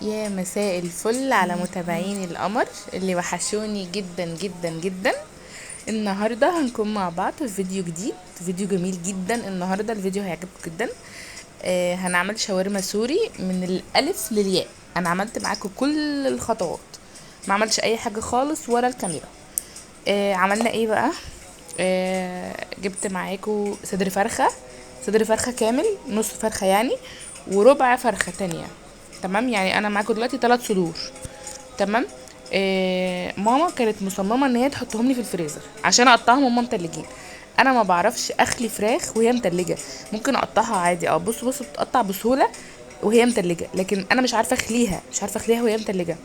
يا مساء الفل على متابعين القمر اللي وحشوني جدا جدا جدا. النهارده هنكون مع بعض في فيديو جديد، فيديو جميل جدا. النهارده الفيديو هيعجبكم جدا. هنعمل شاورما سوري من الالف للياء. انا عملت معاكم كل الخطوات، ما عملتش اي حاجه خالص ورا الكاميرا. عملنا ايه بقى؟ جبت معاكم صدر فرخه، صدر فرخه كامل، نص فرخه يعني، وربع فرخه تانية. تمام، يعني انا معاكم دلوقتي 3 صدور. تمام. ماما كانت مصممه ان هي تحطهم لي في الفريزر عشان اقطعهم هما متلجين. انا ما بعرفش اخلي فراخ وهي متلجه. ممكن اقطعها عادي، بص بتقطع بسهوله وهي متلجه، لكن انا مش عارفه اخليها، وهي متلجه.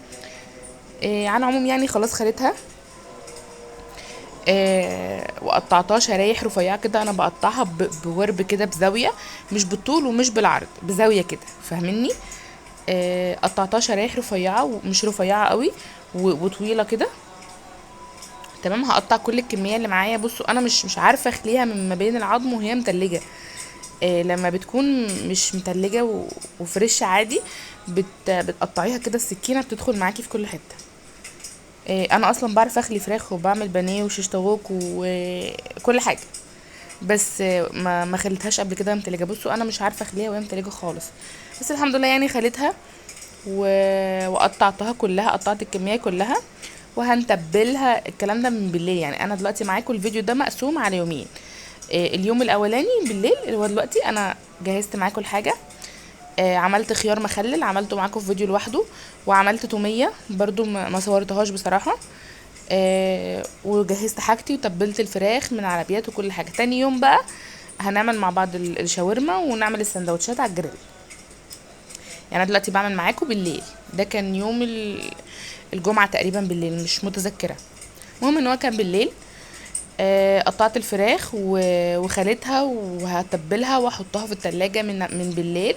على العموم يعني خلاص خليتها. وقطعتها شرايح رفيعه كده. انا بقطعها بورب كده بزاويه، مش بالطول ومش بالعرض، بزاويه كده، فاهمني؟ قطعتها شرايح رفيعه ومش رفيعه قوي وطويله كده. تمام. هقطع كل الكميه اللي معايا. بصوا انا مش عارفه اخليها من ما بين العظم وهي متلجه. لما بتكون مش متلجه وفريش عادي، بتقطعيها كده، السكينه بتدخل معاكي في كل حته. انا اصلا بعرف اخلي فراخ وبعمل بانيه وشيش طاووق وكل حاجه، بس ما خليتهاش قبل كده متلجه. بصوا انا مش عارفه اخليها وهي متلجه خالص، بس الحمد لله يعني خليتها و... وقطعتها كلها، قطعت الكميه كلها. وهنتبلها الكلام ده من بالليل. يعني انا دلوقتي معاكم الفيديو ده مقسوم على يومين. اليوم الاولاني بالليل اللي هو دلوقتي انا جهزت معاكم الحاجه. عملت خيار مخلل، عملته معاكم في فيديو لوحده. وعملت توميه برضو ما صورتهاش بصراحه. وجهزت حاجتي وتبلت الفراخ من علبيات وكل حاجه. تاني يوم بقى هنعمل مع بعض الشاورما ونعمل السندوتشات على الجريل. يعني انا دلوقتي بعمل معاكم بالليل. ده كان يوم الجمعه تقريبا بالليل، مش متذكره. المهم ان هو كان بالليل. قطعت الفراخ وخليتها وهتبلها واحطها في التلاجة من بالليل.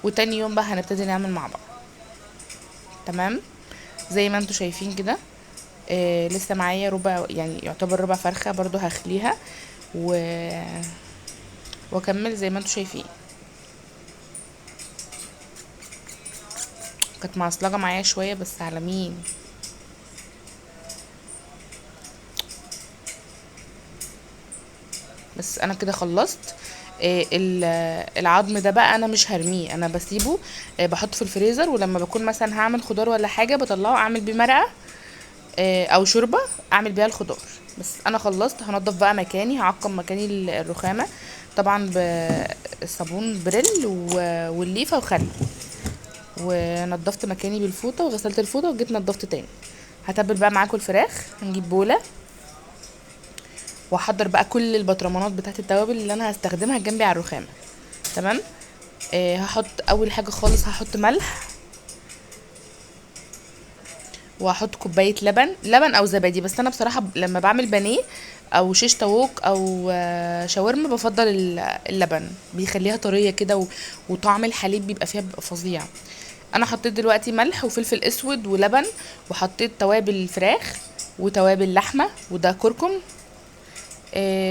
وتاني يوم بقى هنبتدي نعمل مع بعض. تمام. زي ما انتوا شايفين كده. لسه معايا ربع، يعني يعتبر ربع فرخة برضو هخليها و... واكمل زي ما انتوا شايفين. كانت معصلجة معايا شوية بس على مين. بس انا كده خلصت. العظم ده بقى انا مش هرميه، انا بسيبه. بحطه في الفريزر، ولما بكون مثلا هعمل خضار ولا حاجه بطلعه اعمل بيه مرقه او شوربه اعمل بيها الخضار. بس انا خلصت. هنضف بقى مكاني، هعقم مكاني الرخامه طبعا بالصابون بريل والليفه وخل. ونضفت مكاني بالفوطه وغسلت الفوطه وجيت نضفت تاني. هتبل بقى معاكم الفراخ. هنجيب بوله واحضر بقى كل البطرمانات بتاعت التوابل اللي انا هستخدمها جنبي على الرخامه. تمام. هحط اول حاجه خالص، هحط ملح، وهحط كوبايه لبن او زبادي. بس انا بصراحه لما بعمل بانيه او شيش طاووق او شاورما بفضل اللبن، بيخليها طريه كده وطعم الحليب بيبقى فظيع. انا حطيت دلوقتي ملح وفلفل اسود ولبن، وحطيت توابل الفراخ وتوابل لحمه وده كركم.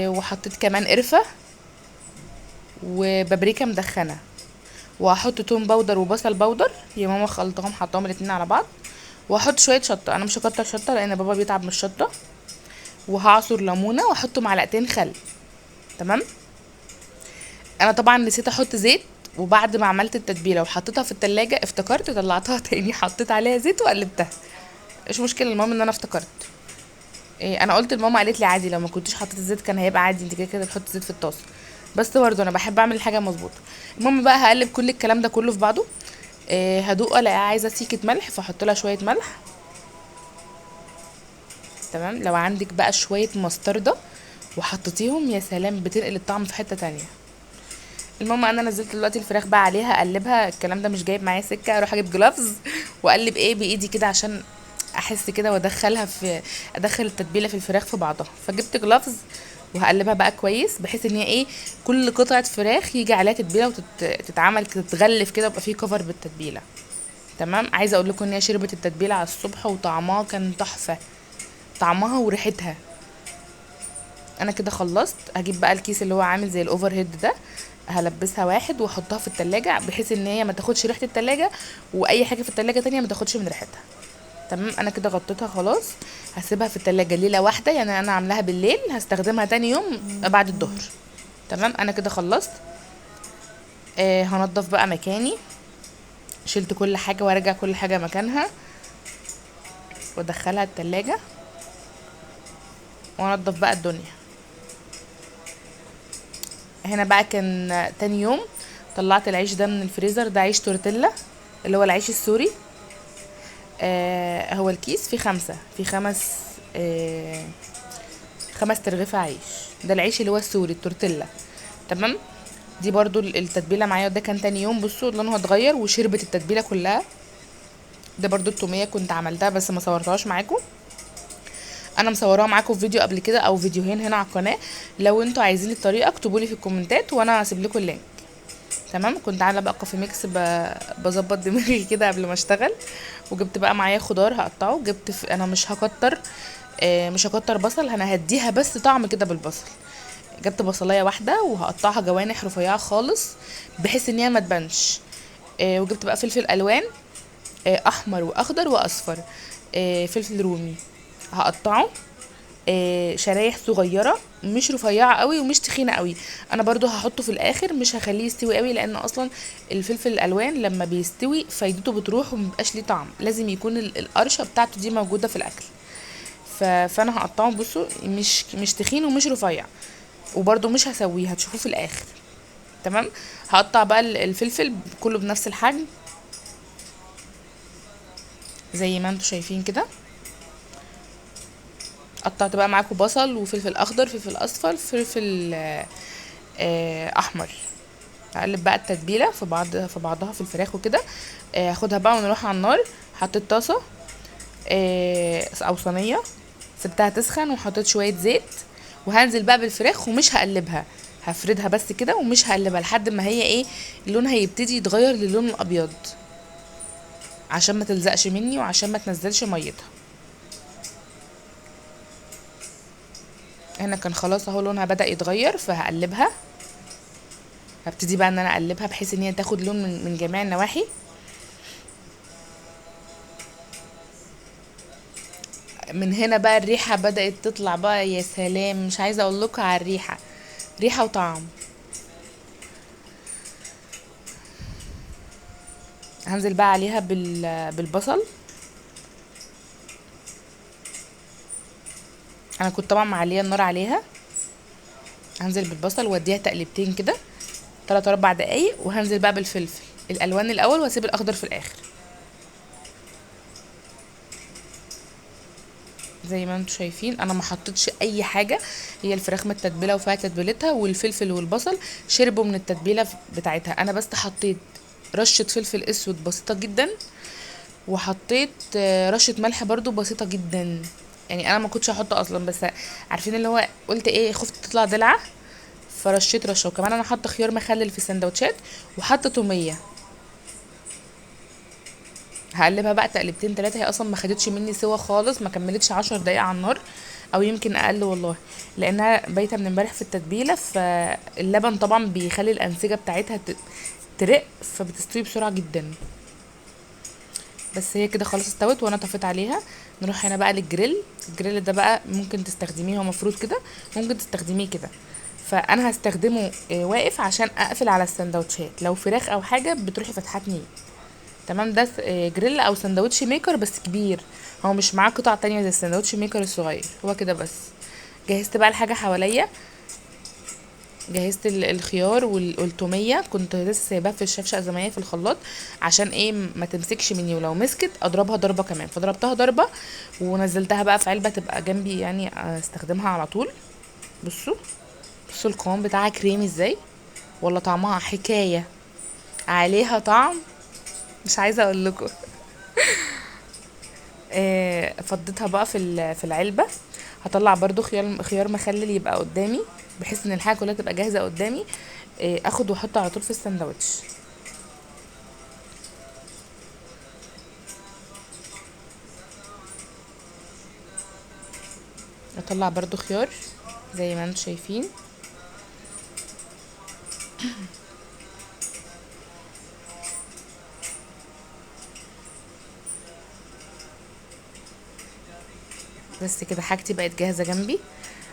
وحطيت كمان قرفه وبابريكا مدخنه. وهحط توم باودر وبصل باودر، يا ماما خلطهم حطهم الاتنين على بعض. وهحط شويه شطه، انا مش هكتر شطه لان بابا بيتعب من الشطه. وهعصر ليمونه واحط معلقتين خل. تمام. انا طبعا نسيت احط زيت، وبعد ما عملت التتبيله وحطيتها في التلاجة افتكرت طلعتها تاني، حطيت عليها زيت وقلبتها. مش مشكله، المهم ان انا افتكرت. انا قلت لماما، قالت لي عادي لو ما كنتش حطيت الزيت كان هيبقى عادي، انت كده كده بتحط زيت في الطاسه. بس برضه انا بحب اعمل الحاجه مظبوطه. المهم بقى هقلب كل الكلام ده كله في بعضه. هدوق الاقيها عايزه سيكه ملح فاحط لها شويه ملح. تمام. لو عندك بقى شويه مستردة وحطيتيهم يا سلام، بتنقل الطعم في حته تانية. المهم انا نزلت دلوقتي الفراخ بقى عليها اقلبها. الكلام ده مش جايب معايا سكه، اروح اجيب جلافز واقلب بايدي كده عشان احس كده وادخلها في، ادخل التتبيله في الفراخ في بعضها. فجبت جلافز وهقلبها بقى كويس بحيث ان هي كل قطعه فراخ يجي عليها تتبيله وتتعمل كده، تتغلف كده ويبقى فيه كفر بالتتبيله. تمام. عايزه اقول لكم ان هي شربت التتبيله على الصبح وطعمها كان تحفه، طعمها وريحتها. انا كده خلصت. هجيب بقى الكيس اللي هو عامل زي الاوفر هيد ده، هلبسها واحد واحطها في التلاجة بحيث ان هي ما تاخدش ريحه التلاجة، واي حاجه في التلاجة تانية ما تاخدش من ريحتها. تمام، انا كده غطيتها خلاص. هسيبها في التلاجة ليله واحده، يعني انا عاملاها بالليل هستخدمها تاني يوم بعد الظهر. تمام، انا كده خلصت. هنضف بقى مكاني، شلت كل حاجه وارجع كل حاجه مكانها وادخلها التلاجة وانضف بقى الدنيا. هنا بقى كان تاني يوم طلعت العيش ده من الفريزر، ده عيش تورتيلا اللي هو العيش السوري. هو الكيس فيه خمسة، فيه آه خمس ترغيفة عيش. ده العيش اللي هو السوري التورتيلا. تمام، دي برضو التتبيلة معايا، ده كان تاني يوم. بصوا لونها اتغير وشربت التتبيلة كلها. ده برضو التومية كنت عملتها بس ما صورتهاش معاكم، انا مصوراها معاكم في فيديو قبل كده او فيديوهين هنا على القناة. لو انتوا عايزين الطريقة اكتبوا لي في الكومنتات وانا هسيب لكم اللينك. تمام، كنت عامله بقى كوفي ميكس بظبط دماغي كده قبل ما اشتغل. وجبت بقى معايا خضار هقطعه. انا مش هكتر، مش هكتر بصل، انا هديها بس طعم كده بالبصل. جبت بصلايه واحده وهقطعها جوانح رفيعه خالص بحيث ان هي ما تبانش. وجبت بقى فلفل الوان، احمر واخضر واصفر. فلفل رومي هقطعه شرايح صغيره، مش رفيعه قوي ومش تخينه قوي. انا برضو هحطه في الاخر، مش هخليه يستوي قوي لان اصلا الفلفل الالوان لما بيستوي فايدته بتروح ومبقاش ليه طعم، لازم يكون القرشه بتاعته دي موجوده في الاكل. فانا هقطعه، بصوا مش تخين ومش رفيع، وبرضو مش هسويه، هتشوفوه في الاخر. تمام، هقطع بقى الفلفل كله بنفس الحجم زي ما انتوا شايفين كده. قطعت بقى معاكم بصل وفلفل اخضر، فلفل اصفر، فلفل احمر. هقلب بقى التتبيله في بعضها في الفراخ وكده. هاخدها بقى ونروح على النار. حطيت طاسه او صينيه، سبتها تسخن وحطيت شويه زيت، وهنزل بقى بالفراخ ومش هقلبها، هفردها بس كده ومش هقلبها لحد ما هي لونها يبتدي يتغير للون الابيض عشان ما تلزقش مني وعشان ما تنزلش ميتها. هنا كان خلاص اهو لونها بدأ يتغير، فهقلبها. هبتدي بقى ان انا اقلبها بحيث ان هي تاخد لون من جميع النواحي. من هنا بقى الريحة بدأت تطلع بقى، يا سلام، مش عايزة اقول لكم على الريحة، ريحة وطعم. هنزل بقى عليها بالبصل. انا كنت طبعا معليه النار عليها. هنزل بالبصل واديها تقلبتين كده 3 4 دقايق، وهنزل بقى بالفلفل الالوان الاول واسيب الاخضر في الاخر زي ما انتم شايفين. انا ما حطيتش اي حاجه، هي الفراخ متتبله وفيها تتبيلتها، والفلفل والبصل شربوا من التتبيله بتاعتها. انا بس حطيت رشه فلفل اسود بسيطه جدا، وحطيت رشه ملح برضو بسيطه جدا. يعني انا ما كنتش هحطه اصلا، بس عارفين اللي هو قلت خفت تطلع دلعه فرشيت رشه. وكمان انا حاطه خيار مخلل في السندوتشات وحاطه توميه. هقلبها بقى تقلبتين 3، هي اصلا ما خدتش مني سوا خالص، ما كملتش 10 دقايق على النار او يمكن اقل والله، لانها بايته من امبارح في التتبيله. فاللبن طبعا بيخلي الانسجه بتاعتها ترق، فبتستوي بسرعه جدا. بس هي كده خلاص استوت وانا طفيت عليها. نروح هنا بقى للجريل. الجريل ده بقى ممكن تستخدميه هو مفروض كده، ممكن تستخدميه كده. فانا هستخدمه واقف عشان اقفل على السندوتشات، لو فراخ او حاجه بتروحي فتحتني. تمام، ده جريل او سندوتش ميكر بس كبير، هو مش معاه قطع تانية زي السندوتش ميكر الصغير، هو كده بس. جهزت بقى الحاجة حواليا، جهزت الخيار والتومية، كنت لسه سايباها في الشفشق زمان في الخلاط عشان ما تمسكش مني، ولو مسكت اضربها ضربة كمان. فضربتها ضربة ونزلتها بقى في علبة تبقى جنبي، يعني استخدمها على طول. بصوا، بصوا القوام بتاعها كريمي ازاي، ولا طعمها حكاية، عليها طعم مش عايزة اقول لكم. فضيتها بقى في العلبه. هطلع برضو خيار مخلل يبقى قدامي بحيث ان الحاجه كلها تبقى جاهزه قدامي. اخد واحطه على طول في الساندوتش. اطلع برضو خيار زي ما انتم شايفين. بس كده حاجتي بقت جاهزه جنبي.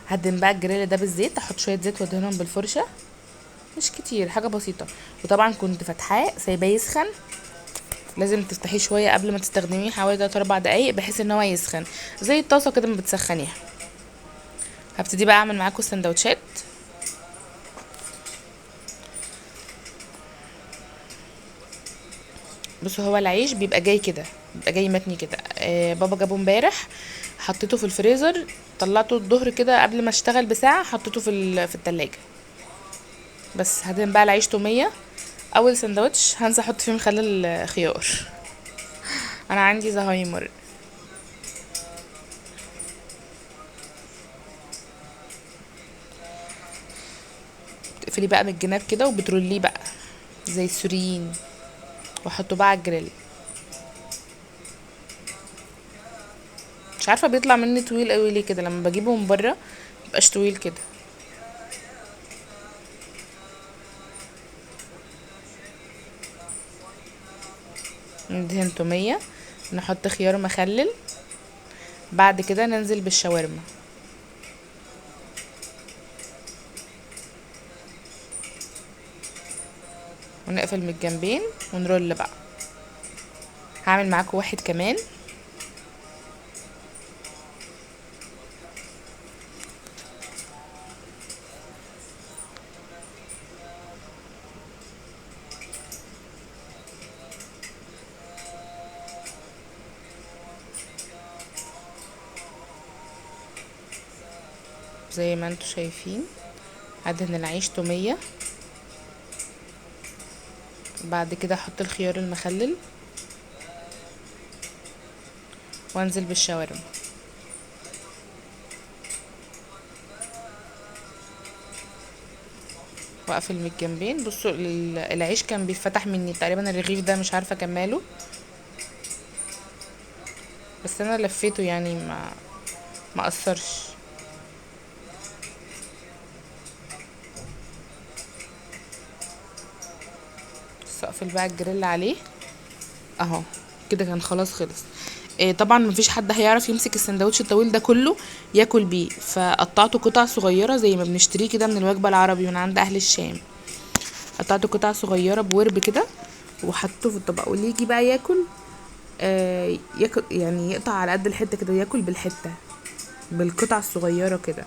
هقدم بقى الجريل ده بالزيت، احط شويه زيت وادهنهم بالفرشه، مش كتير، حاجه بسيطه. وطبعا كنت فاتحاه سايباه يسخن، لازم تفتحيه شويه قبل ما تستخدميه، حوالي 3 4 دقايق بحيث ان هو يسخن زي الطاسه كده ما بتسخنيها. هبتدي بقى اعمل معاكم السندوتشات. بصوا هو العيش بيبقى جاي كده، بيبقى جاي متني كده. بابا جابه امبارح، حطيته في الفريزر، طلعته الظهر كده قبل ما اشتغل بساعه، حطيته في التلاجة. بس هدهن بقى العيش توميه. اول سندوتش هنسى احط فيه مخلل خيار. انا عندي زهايمر. بتقفلي بقى من الجناب كده وبتروليه بقى زي السوريين، واحطه بقى على الجريل. مش عارفه بيطلع مني طويل قوي ليه كده، لما بجيبه من بره مبقاش طويل كده. ندهن توميه، نحط خيار مخلل، بعد كده ننزل بالشاورما ونقفل من الجنبين ونرول بقى. هعمل معاكم واحد كمان. زي ما انتوا شايفين هدهن العيش تومية، بعد كده احط الخيار المخلل وانزل بالشاورما واقفل من الجنبين. بصوا العيش كان بيتفتح مني تقريبا، الرغيف ده مش عارفه اكمله، بس انا لفيته يعني ما اثرش. بس اقفل بقى الجريل عليه اهو كده، كان خلاص خلص. طبعا مفيش حد هيعرف يمسك السندوتش الطويل ده كله ياكل بيه، فقطعته قطع صغيره زي ما بنشتريه كده من الوجبه العربي من عند اهل الشام. قطعته قطع صغيره بورب كده وحطه في الطبق، واللي يجي بقى ياكل ياكل يعني يقطع على قد الحته كده وياكل بالحته بالقطع الصغيره كده.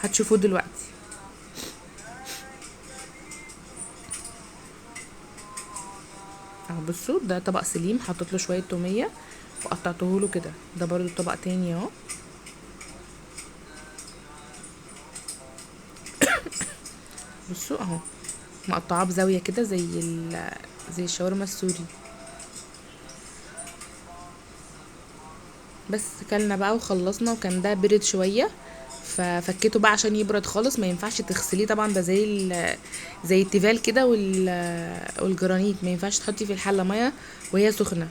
هتشوفوه دلوقتي. اهو بصوا ده طبق سليم، حطيت له شويه توميه وقطعته له كده. ده برضو طبق تاني اهو. بصوا اهو مقطعاه بزاويه كده زي الشاورما السوري. بس كلنا بقى وخلصنا، وكان ده برد شويه ففكيته بقى عشان يبرد خالص. ما ينفعش تغسليه طبعا، ده زي التيفال كده والجرانيت، ما ينفعش تحطي في الحله ميه وهي سخنه.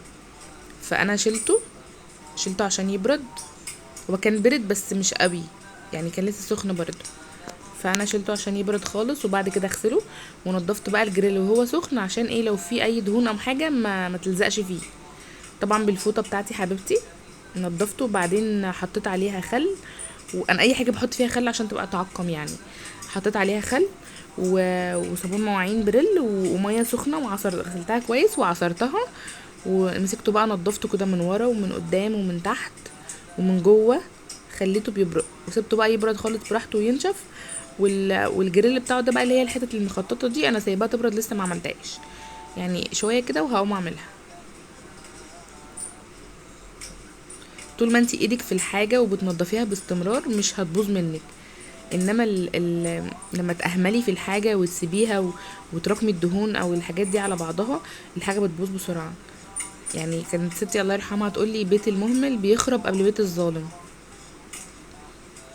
فانا شلته عشان يبرد. هو كان برد بس مش قوي يعني، كان لسه سخن برضه. فانا شلته عشان يبرد خالص، وبعد كده اغسله. ونضفت بقى الجريل وهو سخن عشان ايه، لو في اي دهون او حاجه ما تلزقش فيه. طبعا بالفوطه بتاعتي حبيبتي نضفته، وبعدين حطيت عليها خل. وانا اي حاجه بحط فيها خل عشان تبقى تعقم يعني. حطيت عليها خل وصابون مواعين بريل وميه سخنه غسلتها كويس وعصرتها. ومسكته بقى نضفته كده من ورا ومن قدام ومن تحت ومن جوه. خليته بيبرد وسبته بقى يبرد خالص براحته وينشف. والجريل بتاعه ده بقى اللي هي الحتت المخططه دي انا سايباها تبرد، لسه ما عملتهاش يعني، شويه كده وهقوم اعملها. طول ما انتي ايدك في الحاجه وبتنضفيها باستمرار مش هتبوظ منك. انما لما تأهملي في الحاجه وتسيبيها وتراكمي الدهون او الحاجات دي على بعضها، الحاجه بتبوظ بسرعه. يعني كانت ستي الله يرحمها تقولي بيت المهمل بيخرب قبل بيت الظالم.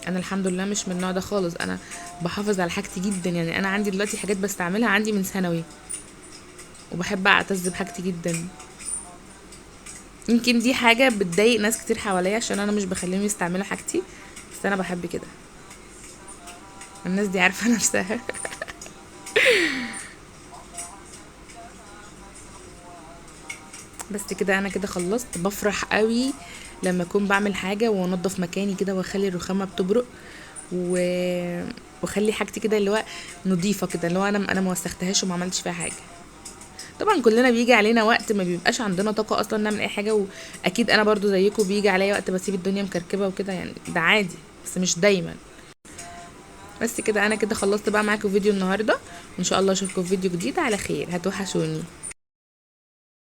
انا الحمد لله مش من النوع ده خالص، انا بحافظ على حاجتي جدا يعني. انا عندي دلوقتي حاجات بستعملها عندي من ثانوي، وبحب اعتز بحاجتي جدا. يمكن دي حاجه بتضايق ناس كتير حواليا عشان انا مش بخليهم يستعملوا حاجتي، بس انا بحب كده. الناس دي عارفة نفسها. بس كده انا كده خلصت. بفرح قوي لما اكون بعمل حاجة وانضف مكاني كده واخلي الرخامة بتبرق و... واخلي حاجتي كده اللي هو نظيفة كده، اللي هو انا ما وسختهاش وما عملتش فيها حاجة. طبعا كلنا بيجي علينا وقت ما بيبقاش عندنا طاقة اصلا نعمل اي حاجة، واكيد انا برضو زيكم بيجي عليا وقت بسيب الدنيا مكركبة وكده، يعني ده عادي بس مش دايما. بس كده انا كده خلصت بقى معاكم فيديو النهاردة، وان شاء الله اشوفكم في فيديو جديد على خير. هتوحشوني.